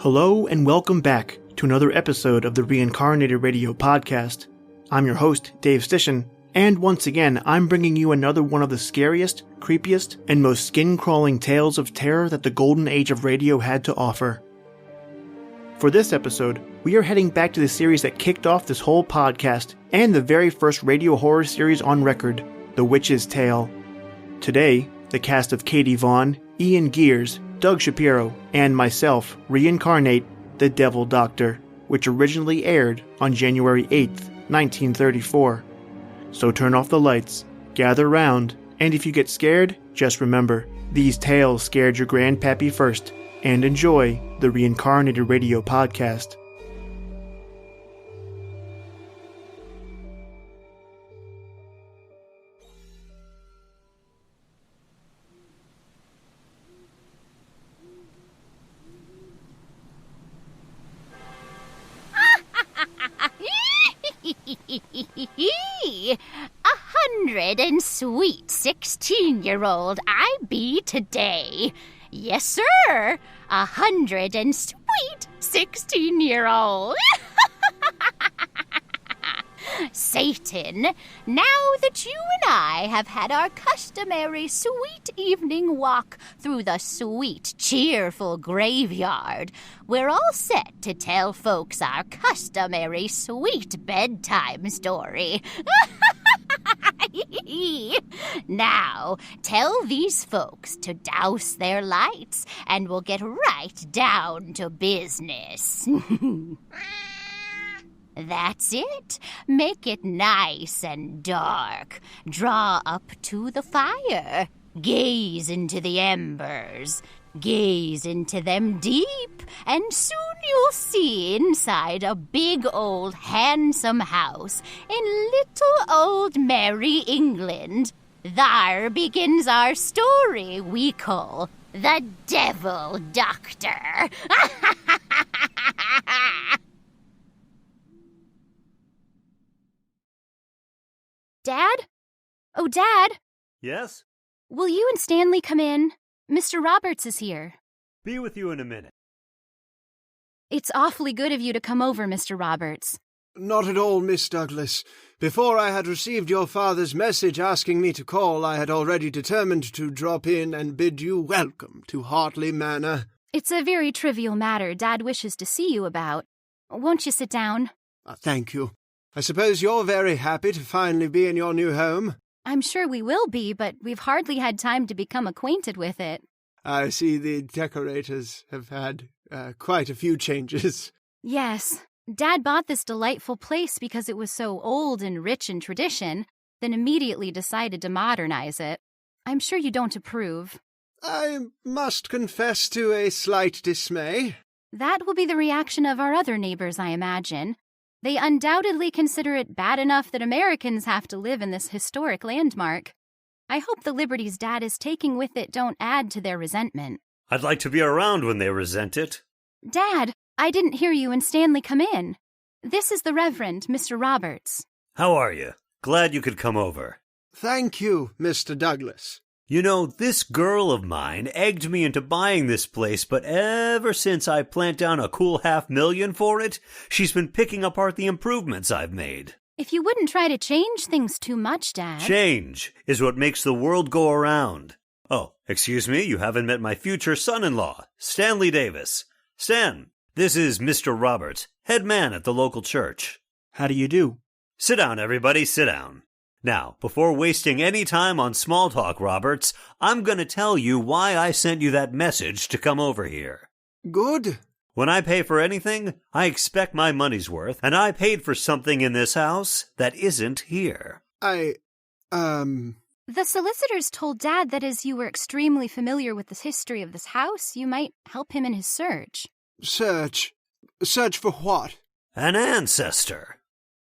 Hello and welcome back to another episode of the Reincarnated Radio Podcast. I'm your host, Dave Stishan, and once again, I'm bringing you another one of the scariest, creepiest, and most skin-crawling tales of terror that the golden age of radio had to offer. For this episode, we are heading back to the series that kicked off this whole podcast and the very first radio horror series on record, The Witch's Tale. Today, the cast of Katy, Vaughn, Ian Geers, Doug Shapiro, and myself reincarnate The Devil Doctor, which originally aired on January 8th, 1934. So turn off the lights, gather round, and if you get scared, just remember, these tales scared your grandpappy first, and enjoy the Reincarnated Radio Podcast. And sweet 16-year-old I be today. Yes, sir, 100 and sweet 16-year-old. Satan, now that you and I have had our customary sweet evening walk through the sweet, cheerful graveyard, we're all set to tell folks our customary sweet bedtime story. Now, tell these folks to douse their lights, and we'll get right down to business. That's it. Make it nice and dark. Draw up to the fire. Gaze into the embers. Gaze into them deep, and soon you'll see inside a big old handsome house in little old Merry England. There begins our story we call The Devil Doctor. Dad? Oh, Dad? Yes? Will you and Stanley come in? Mr. Roberts is here. Be with you in a minute. It's awfully good of you to come over, Mr. Roberts. Not at all, Miss Douglas. Before I had received your father's message asking me to call, I had already determined to drop in and bid you welcome to Hartley Manor. It's a very trivial matter Dad wishes to see you about. Won't you sit down? Thank you. I suppose you're very happy to finally be in your new home? I'm sure we will be, but we've hardly had time to become acquainted with it. I see the decorators have had quite a few changes. Yes. Dad bought this delightful place because it was so old and rich in tradition, then immediately decided to modernize it. I'm sure you don't approve. I must confess to a slight dismay. That will be the reaction of our other neighbors, I imagine. They undoubtedly consider it bad enough that Americans have to live in this historic landmark. I hope the liberties Dad is taking with it don't add to their resentment. I'd like to be around when they resent it. Dad, I didn't hear you and Stanley come in. This is the Reverend Mr. Roberts. How are you? Glad you could come over. Thank you, Mr. Douglas. You know, this girl of mine egged me into buying this place, but ever since I plant down a cool $500,000 for it, she's been picking apart the improvements I've made. If you wouldn't try to change things too much, Dad. Change is what makes the world go around. Oh, excuse me, you haven't met my future son-in-law, Stanley Davis. Stan, this is Mr. Roberts, head man at the local church. How do you do? Sit down, everybody, sit down. Now, before wasting any time on small talk, Roberts, I'm going to tell you why I sent you that message to come over here. Good. When I pay for anything, I expect my money's worth, and I paid for something in this house that isn't here. The solicitors told Dad that as you were extremely familiar with the history of this house, you might help him in his search. Search? Search for what? An ancestor.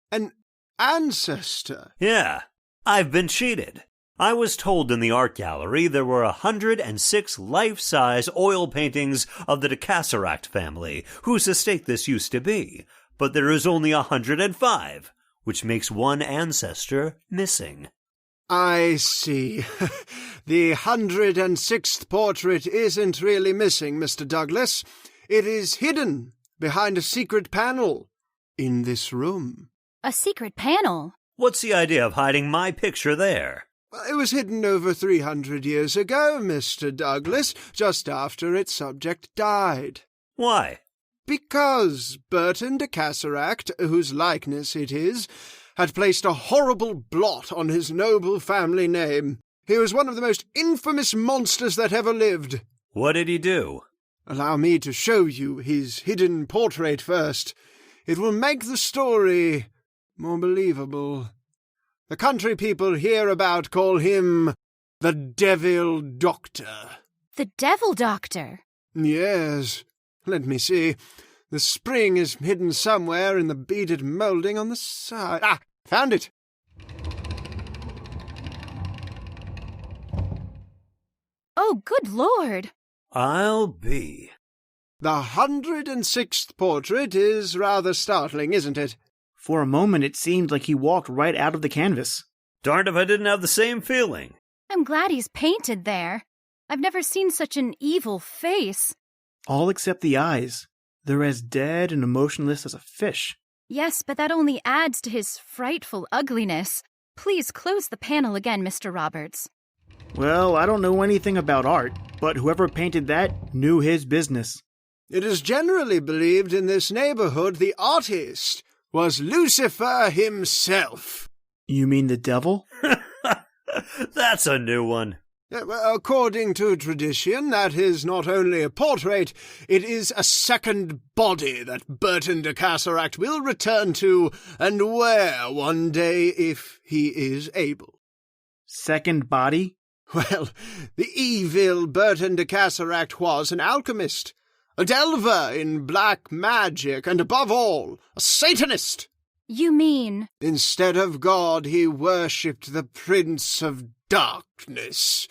An ancestor? Yeah, I've been cheated. I was told in the art gallery there were 106 life-size oil paintings of the de Cassaract family, whose estate this used to be, but there is only 105, which makes one ancestor missing. I see. The 106th portrait isn't really missing, Mr. Douglas. It is hidden behind a secret panel in this room. A secret panel? What's the idea of hiding my picture there? It was hidden over 300 years ago, Mr. Douglas, just after its subject died. Why? Because Burton de Cassaract, whose likeness it is, had placed a horrible blot on his noble family name. He was one of the most infamous monsters that ever lived. What did he do? Allow me to show you his hidden portrait first. It will make the story more believable. The country people hereabout call him the Devil Doctor. The Devil Doctor? Yes. Let me see. The spring is hidden somewhere in the beaded moulding on the side. Ah, found it. Oh, good Lord. I'll be. The 106th portrait is rather startling, isn't it? For a moment it seemed like he walked right out of the canvas. Darned if I didn't have the same feeling. I'm glad he's painted there. I've never seen such an evil face. All except the eyes. They're as dead and emotionless as a fish. Yes, but that only adds to his frightful ugliness. Please close the panel again, Mr. Roberts. Well, I don't know anything about art, but whoever painted that knew his business. It is generally believed in this neighborhood the artist was Lucifer himself. You mean the devil? That's a new one. According to tradition, that is not only a portrait, it is a second body that Burton de Cassaract will return to and wear one day if he is able. Second body? Well, the evil Burton de Cassaract was an alchemist, a delver in black magic, and above all, a Satanist. You mean? Instead of God, he worshipped the Prince of Darkness,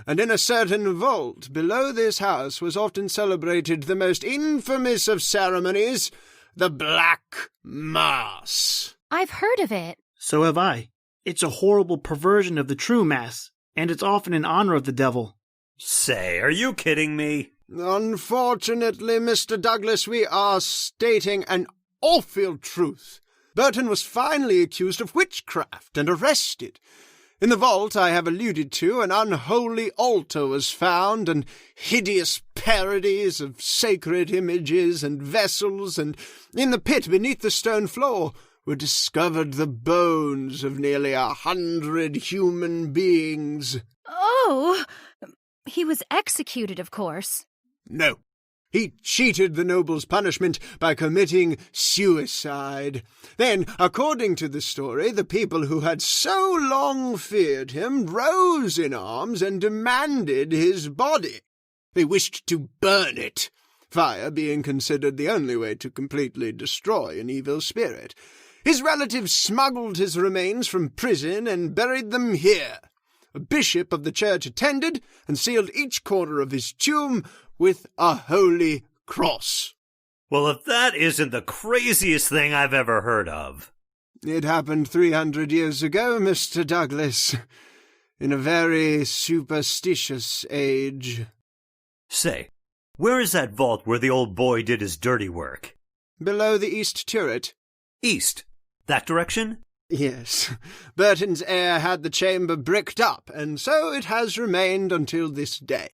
and in a certain vault below this house was often celebrated the most infamous of ceremonies, the Black Mass. I've heard of it. So have I. It's a horrible perversion of the true Mass, and it's often in honor of the devil. Say, are you kidding me? Unfortunately, Mr. Douglas, we are stating an awful truth. Burton was finally accused of witchcraft and arrested. In the vault I have alluded to, an unholy altar was found, and hideous parodies of sacred images and vessels, and in the pit beneath the stone floor were discovered the bones of nearly 100 human beings. Oh! He was executed, of course. No. He cheated the noble's punishment by committing suicide. Then, according to the story, the people who had so long feared him rose in arms and demanded his body. They wished to burn it, fire being considered the only way to completely destroy an evil spirit. His relatives smuggled his remains from prison and buried them here. A bishop of the church attended and sealed each corner of his tomb with a holy cross. Well, if that isn't the craziest thing I've ever heard of. It happened 300 years ago, Mr. Douglas, in a very superstitious age. Say, where is that vault where the old boy did his dirty work? Below the east turret. East? That direction? Yes. Burton's heir had the chamber bricked up, and so it has remained until this day.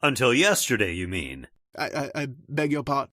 Until yesterday, you mean? I beg your pardon.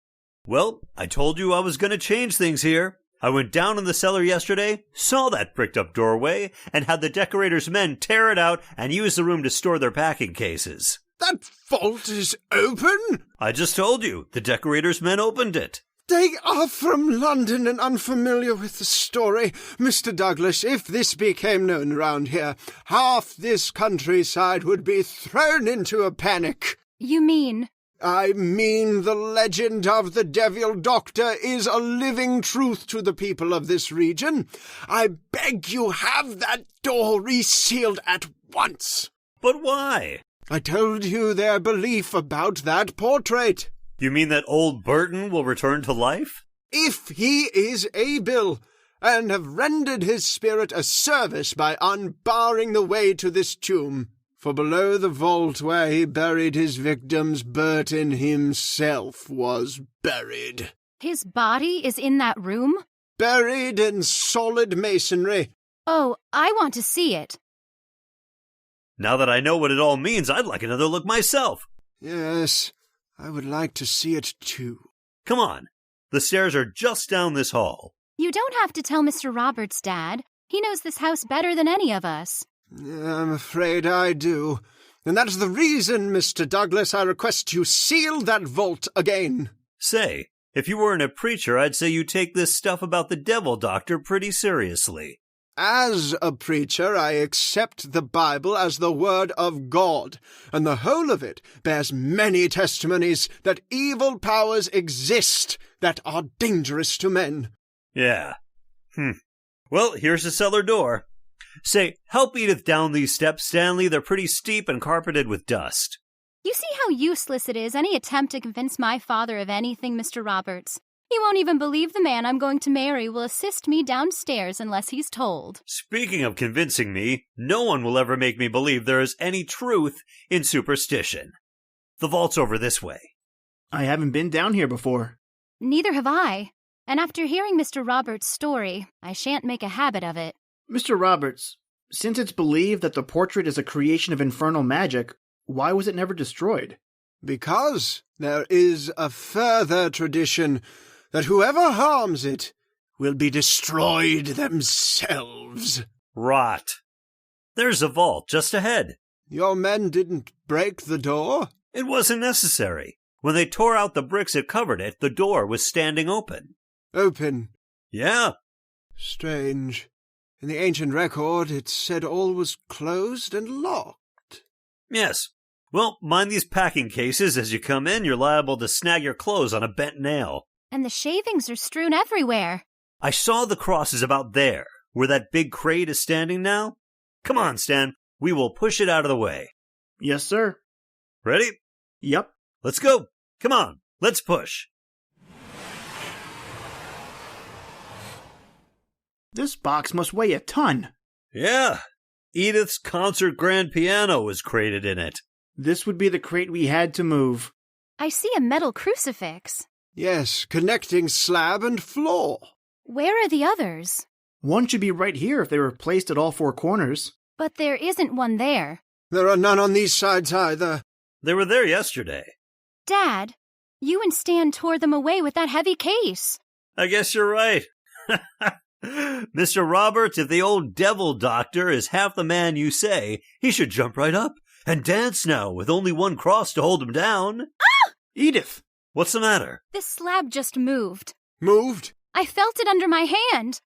Well, I told you I was going to change things here. I went down in the cellar yesterday, saw that bricked-up doorway, and had the decorator's men tear it out and use the room to store their packing cases. That vault is open? I just told you, the decorator's men opened it. They are from London and unfamiliar with the story. Mr. Douglas, if this became known round here, half this countryside would be thrown into a panic. You mean? I mean the legend of the Devil Doctor is a living truth to the people of this region. I beg you have that door resealed at once. But why? I told you their belief about that portrait. You mean that old Burton will return to life? If he is able, and have rendered his spirit a service by unbarring the way to this tomb. For below the vault where he buried his victims, Burton himself was buried. His body is in that room? Buried in solid masonry. Oh, I want to see it. Now that I know what it all means, I'd like another look myself. Yes, I would like to see it too. Come on. The stairs are just down this hall. You don't have to tell Mr. Roberts, Dad. He knows this house better than any of us. I'm afraid I do. And that's the reason, Mr. Douglas, I request you seal that vault again. Say, if you weren't a preacher, I'd say you take this stuff about the devil doctor pretty seriously. As a preacher, I accept the Bible as the word of God, and the whole of it bears many testimonies that evil powers exist that are dangerous to men. Yeah. Well, here's the cellar door. Say, help Edith down these steps, Stanley. They're pretty steep and carpeted with dust. You see how useless it is, any attempt to convince my father of anything, Mr. Roberts. He won't even believe the man I'm going to marry will assist me downstairs unless he's told. Speaking of convincing me, no one will ever make me believe there is any truth in superstition. The vault's over this way. I haven't been down here before. Neither have I. And after hearing Mr. Roberts' story, I shan't make a habit of it. Mr. Roberts, since it's believed that the portrait is a creation of infernal magic, why was it never destroyed? Because there is a further tradition that whoever harms it will be destroyed themselves. Rot. There's a vault just ahead. Your men didn't break the door? It wasn't necessary. When they tore out the bricks that covered it, the door was standing open. Open? Yeah. Strange. In the ancient record, it said all was closed and locked. Yes. Well, mind these packing cases. As you come in, you're liable to snag your clothes on a bent nail. And the shavings are strewn everywhere. I saw the crosses about there, where that big crate is standing now. Come on, Stan. We will push it out of the way. Yes, sir. Ready? Yep. Let's go. Come on. Let's push. This box must weigh a ton. Yeah. Edith's concert grand piano was crated in it. This would be the crate we had to move. I see a metal crucifix. Yes, connecting slab and floor. Where are the others? One should be right here if they were placed at all four corners. But there isn't one there. There are none on these sides either. They were there yesterday. Dad, you and Stan tore them away with that heavy case. I guess you're right. Mr. Roberts, if the old devil doctor is half the man you say, he should jump right up and dance now with only one cross to hold him down. Ah! Edith! What's the matter? This slab just moved. Moved? I felt it under my hand.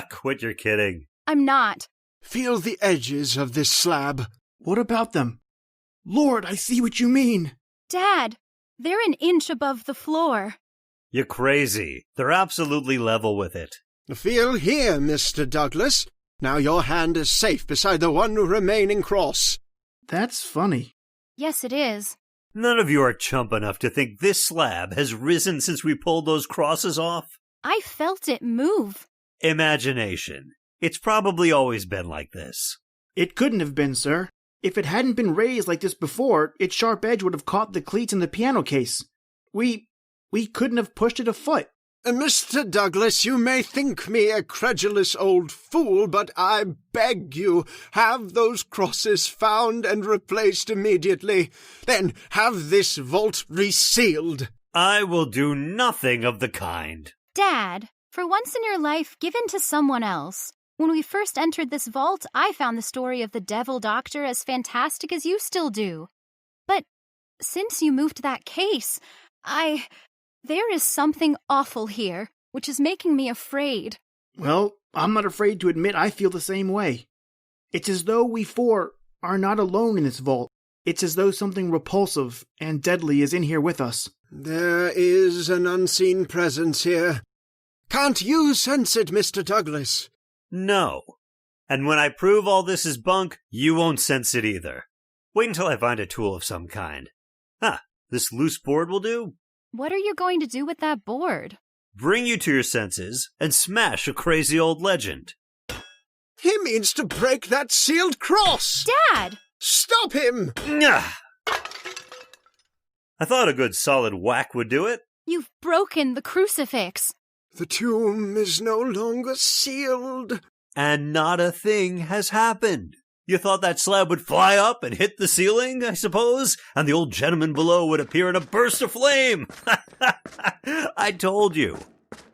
Quit your kidding. I'm not. Feel the edges of this slab. What about them? Lord, I see what you mean. Dad, they're an inch above the floor. You're crazy. They're absolutely level with it. Feel here, Mr. Douglas. Now your hand is safe beside the one remaining cross. That's funny. Yes, it is. None of you are chump enough to think this slab has risen since we pulled those crosses off. I felt it move. Imagination. It's probably always been like this. It couldn't have been, sir. If it hadn't been raised like this before, its sharp edge would have caught the cleats in the piano case. We couldn't have pushed it a foot. Mr. Douglas, you may think me a credulous old fool, but I beg you, have those crosses found and replaced immediately. Then have this vault resealed. I will do nothing of the kind. Dad, for once in your life, give in to someone else. When we first entered this vault, I found the story of the devil doctor as fantastic as you still do. But since you moved that case, there is something awful here, which is making me afraid. Well, I'm not afraid to admit I feel the same way. It's as though we four are not alone in this vault. It's as though something repulsive and deadly is in here with us. There is an unseen presence here. Can't you sense it, Mr. Douglas? No. And when I prove all this is bunk, you won't sense it either. Wait until I find a tool of some kind. This loose board will do. What are you going to do with that board? Bring you to your senses and smash a crazy old legend. He means to break that sealed cross! Dad! Stop him! I thought a good solid whack would do it. You've broken the crucifix. The tomb is no longer sealed. And not a thing has happened. You thought that slab would fly up and hit the ceiling, I suppose, and the old gentleman below would appear in a burst of flame. I told you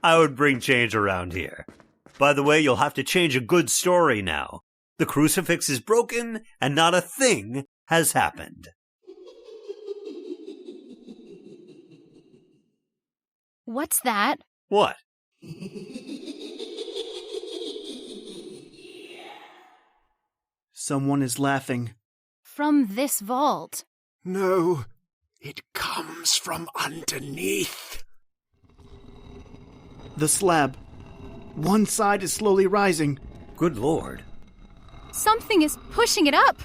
I would bring change around here. By the way, you'll have to change a good story now. The crucifix is broken, and not a thing has happened. What's that? What? Someone is laughing. From this vault. No, it comes from underneath. The slab. One side is slowly rising. Good Lord. Something is pushing it up.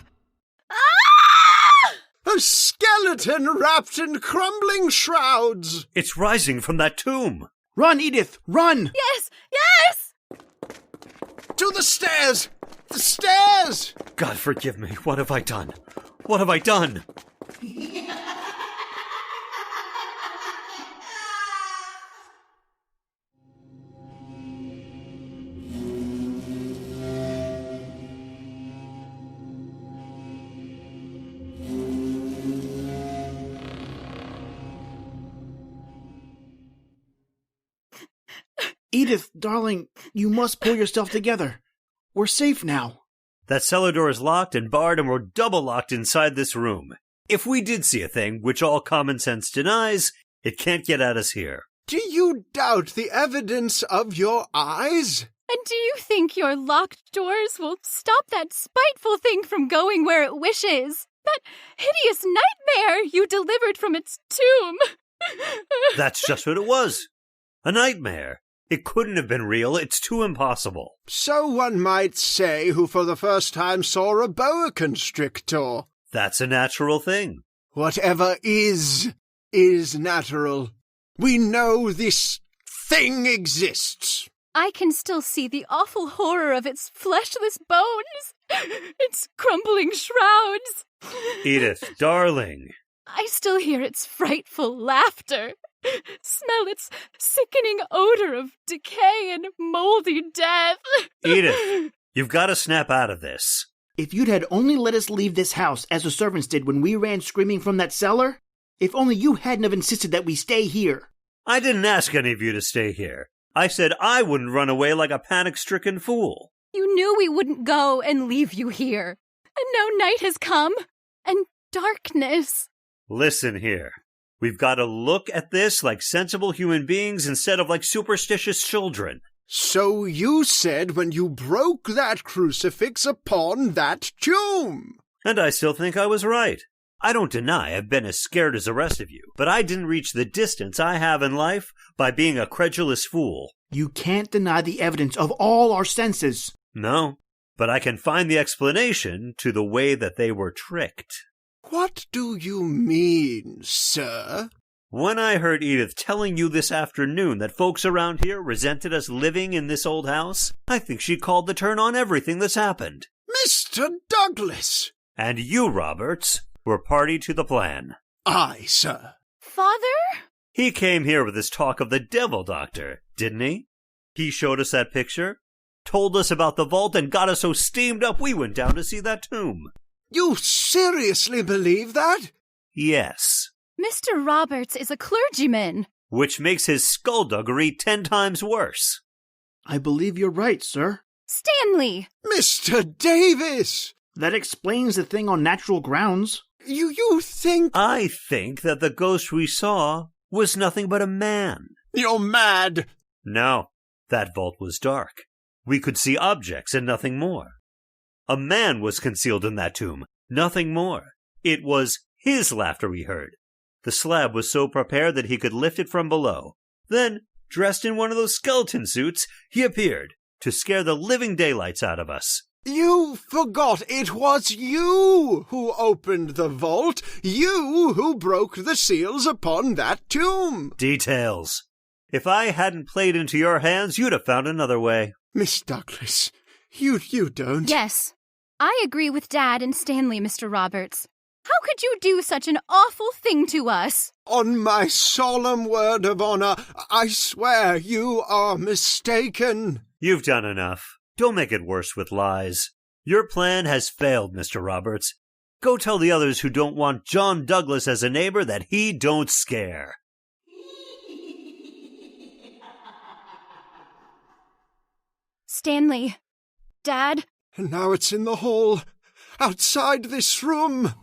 A skeleton wrapped in crumbling shrouds. It's rising from that tomb. Run, Edith, run! Yes! Yes! To the stairs! The stairs! God forgive me. What have I done? What have I done? Edith, darling, you must pull yourself together. We're safe now. That cellar door is locked and barred, and we're double locked inside this room. If we did see a thing, which all common sense denies, it can't get at us here. Do you doubt the evidence of your eyes? And do you think your locked doors will stop that spiteful thing from going where it wishes? That hideous nightmare you delivered from its tomb? That's just what it was. A nightmare. It couldn't have been real. It's too impossible. So one might say who for the first time saw a boa constrictor. That's a natural thing. Whatever is natural. We know this thing exists. I can still see the awful horror of its fleshless bones, its crumbling shrouds. Edith, darling. I still hear its frightful laughter, smell its sickening odor of decay and moldy death. Edith, you've got to snap out of this. If you'd had only let us leave this house as the servants did when we ran screaming from that cellar, if only you hadn't have insisted that we stay here. I didn't ask any of you to stay here. I said I wouldn't run away like a panic-stricken fool. You knew we wouldn't go and leave you here. And now night has come, and darkness. Listen here. We've got to look at this like sensible human beings instead of like superstitious children. So you said when you broke that crucifix upon that tomb. And I still think I was right. I don't deny I've been as scared as the rest of you, but I didn't reach the distance I have in life by being a credulous fool. You can't deny the evidence of all our senses. No, but I can find the explanation to the way that they were tricked. What do you mean, sir? When I heard Edith telling you this afternoon that folks around here resented us living in this old house, I think she called the turn on everything that's happened. Mr. Douglas! And you, Roberts, were party to the plan. Aye, sir. Father? He came here with his talk of the devil doctor, didn't he? He showed us that picture, told us about the vault, and got us so steamed up we went down to see that tomb. You seriously believe that? Yes. Mr. Roberts is a clergyman. Which makes his skullduggery 10 times worse. I believe you're right, sir. Stanley! Mr. Davis! That explains the thing on natural grounds. You think... I think that the ghost we saw was nothing but a man. You're mad! No, that vault was dark. We could see objects and nothing more. A man was concealed in that tomb, nothing more. It was his laughter we heard. The slab was so prepared that he could lift it from below. Then, dressed in one of those skeleton suits, he appeared to scare the living daylights out of us. You forgot it was you who opened the vault, you who broke the seals upon that tomb. Details. If I hadn't played into your hands, you'd have found another way. Miss Douglas, you don't... Yes, I agree with Dad and Stanley, Mr. Roberts. How could you do such an awful thing to us? On my solemn word of honor, I swear you are mistaken. You've done enough. Don't make it worse with lies. Your plan has failed, Mr. Roberts. Go tell the others who don't want John Douglas as a neighbor that he don't scare. Stanley. Dad? And now it's in the hall, outside this room.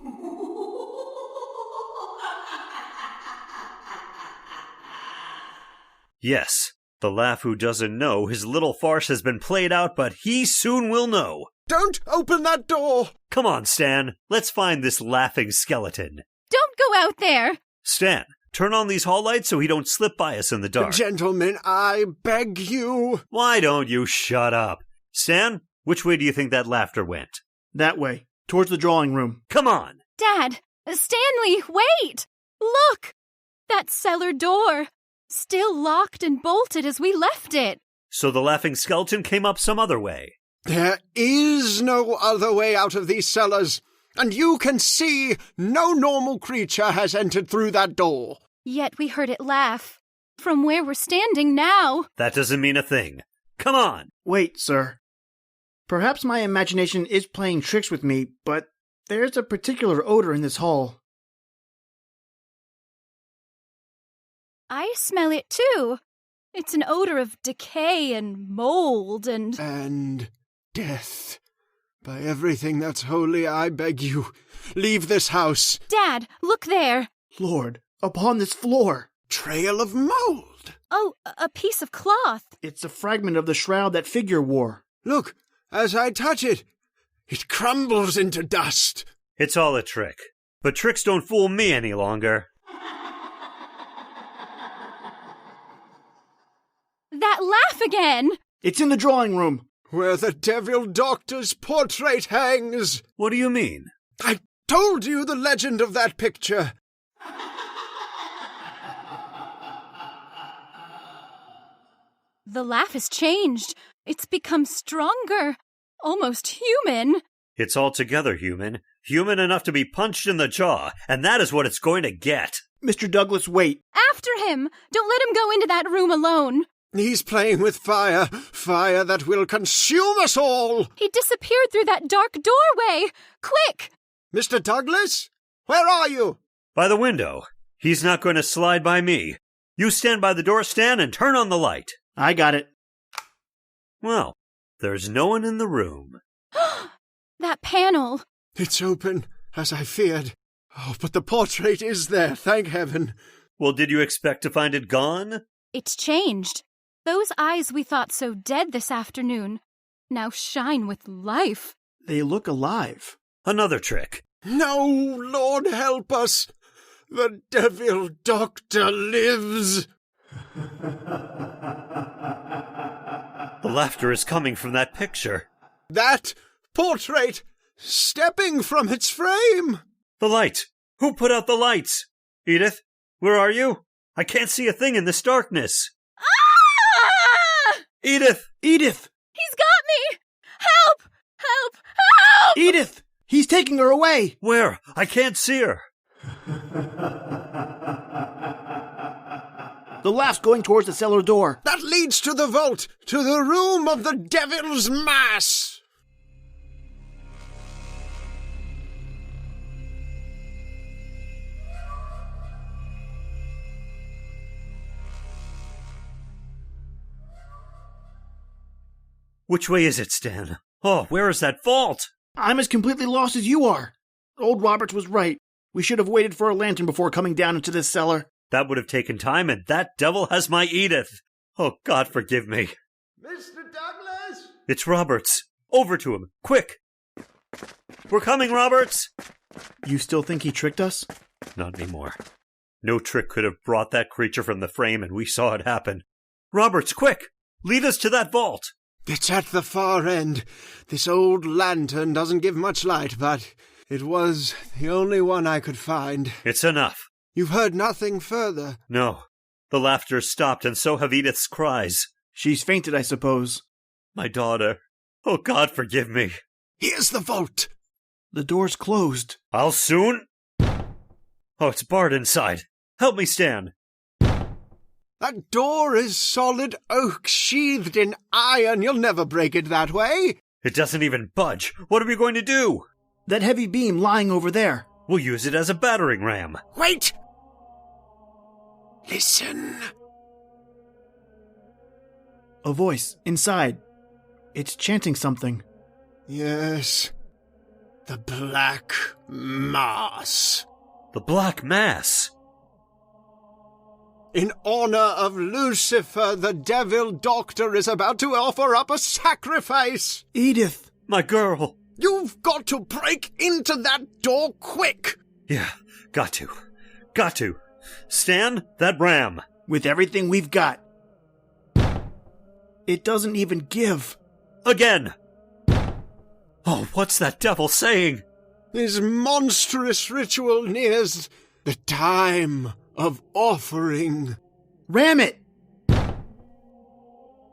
Yes, the laugh who doesn't know his little farce has been played out, but he soon will know. Don't open that door! Come on, Stan. Let's find this laughing skeleton. Don't go out there! Stan, turn on these hall lights so he don't slip by us in the dark. Gentlemen, I beg you. Why don't you shut up? Stan, which way do you think that laughter went? That way, towards the drawing room. Come on! Dad! Stanley, wait! Look! That cellar door! Still locked and bolted as we left it. So the laughing skeleton came up some other way. There is no other way out of these cellars, and you can see no normal creature has entered through that door. Yet we heard it laugh. From where we're standing now. That doesn't mean a thing. Come on! Wait, sir. Perhaps my imagination is playing tricks with me, but there's a particular odor in this hall. I smell it too. It's an odor of decay and mold and... And death. By everything that's holy, I beg you, leave this house. Dad, look there. Lord, upon this floor. Trail of mold. Oh, a piece of cloth. It's a fragment of the shroud that figure wore. Look, as I touch it, it crumbles into dust. It's all a trick. But tricks don't fool me any longer. That laugh again! It's in the drawing room. Where the devil doctor's portrait hangs. What do you mean? I told you the legend of that picture. The laugh has changed. It's become stronger. Almost human. It's altogether human. Human enough to be punched in the jaw, and that is what it's going to get. Mr. Douglas, wait. After him! Don't let him go into that room alone. He's playing with fire, fire that will consume us all. He disappeared through that dark doorway. Quick! Mr. Douglas, where are you? By the window. He's not going to slide by me. You stand by the door, Stan, and turn on the light. I got it. Well, there's no one in the room. That panel. It's open, as I feared. Oh, but the portrait is there, thank heaven. Well, did you expect to find it gone? It's changed. Those eyes we thought so dead this afternoon now shine with life. They look alive. Another trick. No, Lord help us. The devil doctor lives. The laughter is coming from that picture. That portrait stepping from its frame. The light. Who put out the lights? Edith, where are you? I can't see a thing in this darkness. Ah! Edith! Edith! He's got me! Help! Help! Help! Edith! He's taking her away! Where? I can't see her. The laugh's going towards the cellar door. That leads to the vault, to the room of the devil's mass. Which way is it, Stan? Oh, where is that vault? I'm as completely lost as you are. Old Roberts was right. We should have waited for a lantern before coming down into this cellar. That would have taken time, and that devil has my Edith. Oh, God forgive me. Mr. Douglas? It's Roberts. Over to him, quick. We're coming, Roberts. You still think he tricked us? Not anymore. No trick could have brought that creature from the frame, and we saw it happen. Roberts, quick! Lead us to that vault. It's at the far end. This old lantern doesn't give much light, but it was the only one I could find. It's enough. You've heard nothing further? No. The laughter stopped, and so have Edith's cries. She's fainted, I suppose. My daughter. Oh, God forgive me. Here's the vault. The door's closed. I'll soon... Oh, it's barred inside. Help me, Stan. That door is solid oak, sheathed in iron. You'll never break it that way. It doesn't even budge. What are we going to do? That heavy beam lying over there. We'll use it as a battering ram. Wait! Listen. A voice inside. It's chanting something. Yes. The Black Mass. The Black Mass. In honor of Lucifer, the devil doctor is about to offer up a sacrifice. Edith! My girl. You've got to break into that door quick. Yeah, got to. Got to. Stan, that ram. With everything we've got. It doesn't even give. Again. Oh, what's that devil saying? His monstrous ritual nears the time of offering. Ram it!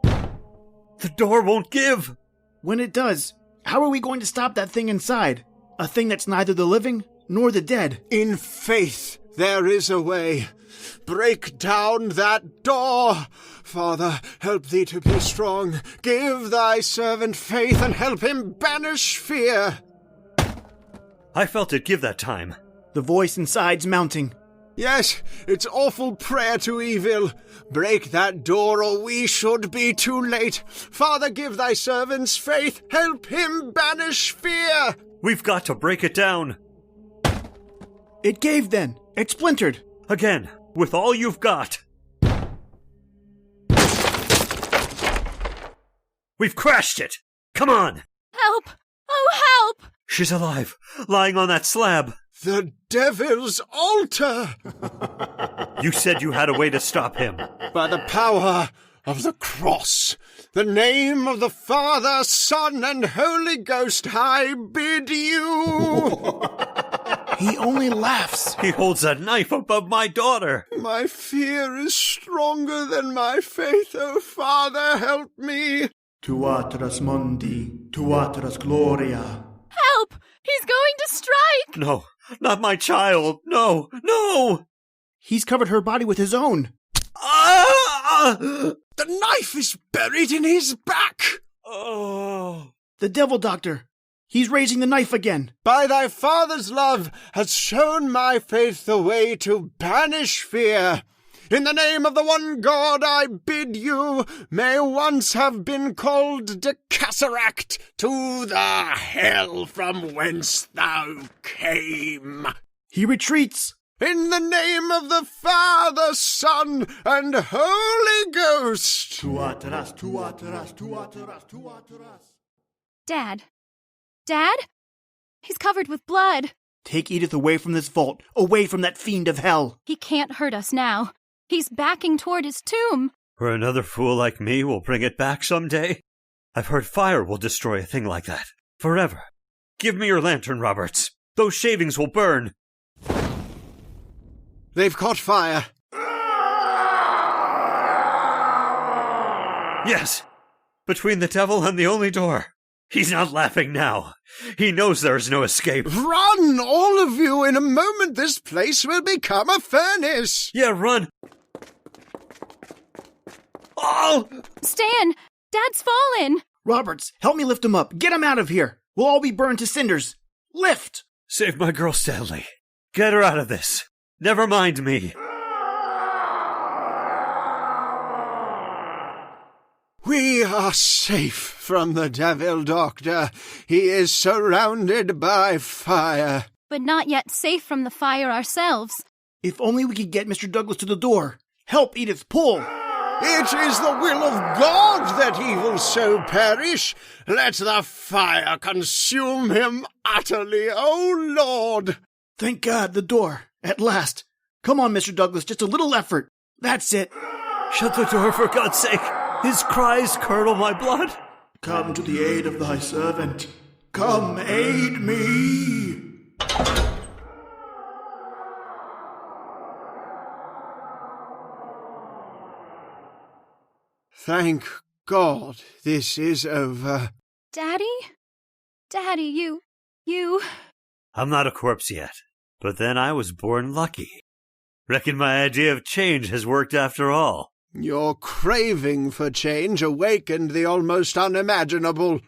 The door won't give. When it does, how are we going to stop that thing inside? A thing that's neither the living nor the dead. In faith, there is a way. Break down that door. Father, help thee to be strong. Give thy servant faith and help him banish fear. I felt it give that time. The voice inside's mounting. Yes, it's awful prayer to evil. Break that door or we should be too late. Father, give thy servants faith. Help him banish fear. We've got to break it down. It gave then. It splintered. Again, with all you've got. We've crashed it. Come on. Help! Oh, help! She's alive, lying on that slab. The devil's altar. You said you had a way to stop him. By the power of the cross, the name of the Father, Son, and Holy Ghost, I bid you. He only laughs. He holds a knife above my daughter. My fear is stronger than my faith. Oh, Father, help me. Tuatras mundi, tuatras gloria. Help! He's going to strike! No, not my child. No, no! He's covered her body with his own. Ah! The knife is buried in his back. Oh. The devil doctor. He's raising the knife again. By thy Father's love has shown my faith the way to banish fear. In the name of the one God I bid you, may once have been called de Caseract to the hell from whence thou came. He retreats. In the name of the Father, Son, and Holy Ghost. Tuatras, tuatras, tuatras, tuatras. Dad? Dad? He's covered with blood. Take Edith away from this vault, away from that fiend of hell. He can't hurt us now. He's backing toward his tomb. Or another fool like me will bring it back someday. I've heard fire will destroy a thing like that. Forever. Give me your lantern, Roberts. Those shavings will burn. They've caught fire. Yes. Between the devil and the only door. He's not laughing now. He knows there is no escape. Run, all of you! In a moment this place will become a furnace! Yeah, run! Oh! Stan! Dad's fallen! Roberts, help me lift him up. Get him out of here. We'll all be burned to cinders. Lift! Save my girl, Stanley. Get her out of this. Never mind me. We are safe from the devil doctor. He is surrounded by fire. But not yet safe from the fire ourselves. If only we could get Mr. Douglas to the door. Help, Edith, pull! It is the will of God that evil so perish. Let the fire consume him utterly, O Lord! Thank God, the door. At last. Come on, Mr. Douglas, just a little effort. That's it. Shut the door, for God's sake. His cries curdle my blood. Come to the aid of thy servant. Come aid me. Thank God this is over. Daddy? Daddy, you... I'm not a corpse yet, but then I was born lucky. Reckon my idea of change has worked after all. Your craving for change awakened the almost unimaginable.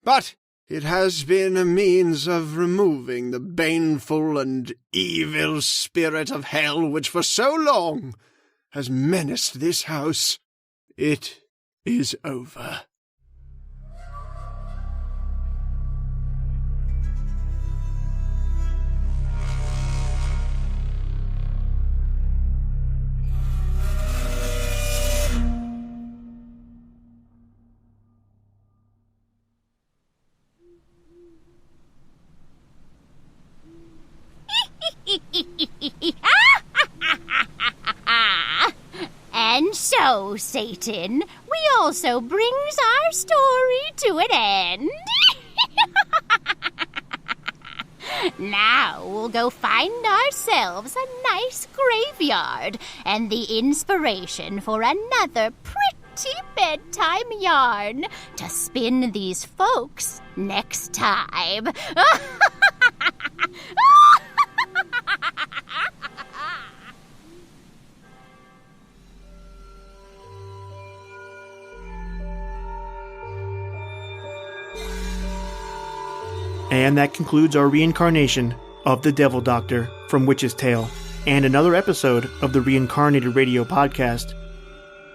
But it has been a means of removing the baneful and evil spirit of hell which for so long has menaced this house. It is over. And so, Satan, we also brings our story to an end. Now we'll go find ourselves a nice graveyard and the inspiration for another pretty bedtime yarn to spin these folks next time. And that concludes our reincarnation of the Devil Doctor from Witch's Tale, and another episode of the Reincarnated Radio Podcast.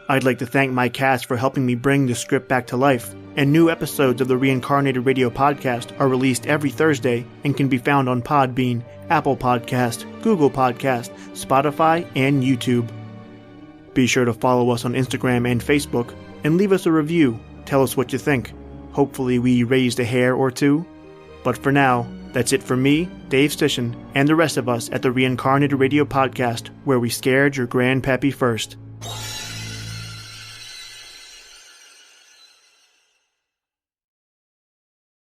I'd like to thank my cast for helping me bring the script back to life, and new episodes of the Reincarnated Radio Podcast are released every Thursday and can be found on Podbean, Apple Podcast, Google Podcast, Spotify, and YouTube. Be sure to follow us on Instagram and Facebook, and leave us a review. Tell us what you think. Hopefully we raised a hair or two. But for now, that's it for me, Dave Stishan, and the rest of us at the Reincarnated Radio Podcast, where we scared your grandpappy first.